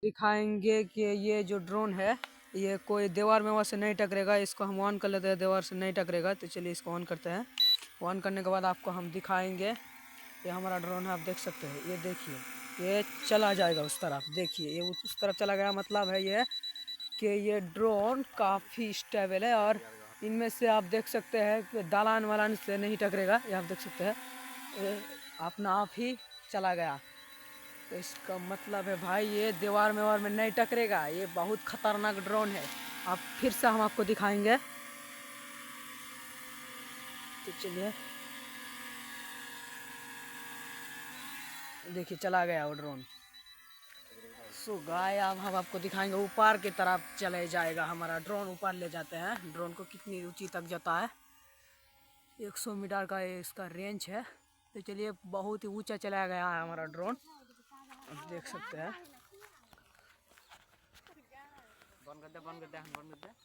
दिखाएंगे कि ये जो ड्रोन है ये कोई दीवार में वैसे नहीं टकरेगा। इसको हम ऑन कर लेते हैं, दीवार से नहीं टकरेगा। तो चलिए इसको ऑन करते हैं। ऑन करने के बाद आपको हम दिखाएंगे। ये हमारा ड्रोन है, आप देख सकते हैं। ये देखिए ये चला जाएगा उस तरफ। देखिए ये उस तरफ चला गया। मतलब है ये कि ये ड्रोन काफ़ी स्टेबल है और इनमें से आप देख सकते हैं कि दालान वालान से नहीं टकरेगा। ये आप देख सकते हैं ये अपना आप ही चला गया। तो इसका मतलब है भाई ये दीवार में नहीं टकरेगा। ये बहुत खतरनाक ड्रोन है। अब फिर से हम आपको दिखाएंगे। तो चलिए देखिए चला गया वो ड्रोन। सो गाय अब हम आपको दिखाएंगे। ऊपर की तरफ चले जाएगा हमारा ड्रोन। ऊपर ले जाते हैं ड्रोन को। कितनी ऊंची तक जाता है? 100 मीटर का इसका रेंज है। तो चलिए बहुत ही ऊंचा चला गया है हमारा ड्रोन, आप देख सकते हैं। बंद कर दे, बंद कर दे, बंद कर दे।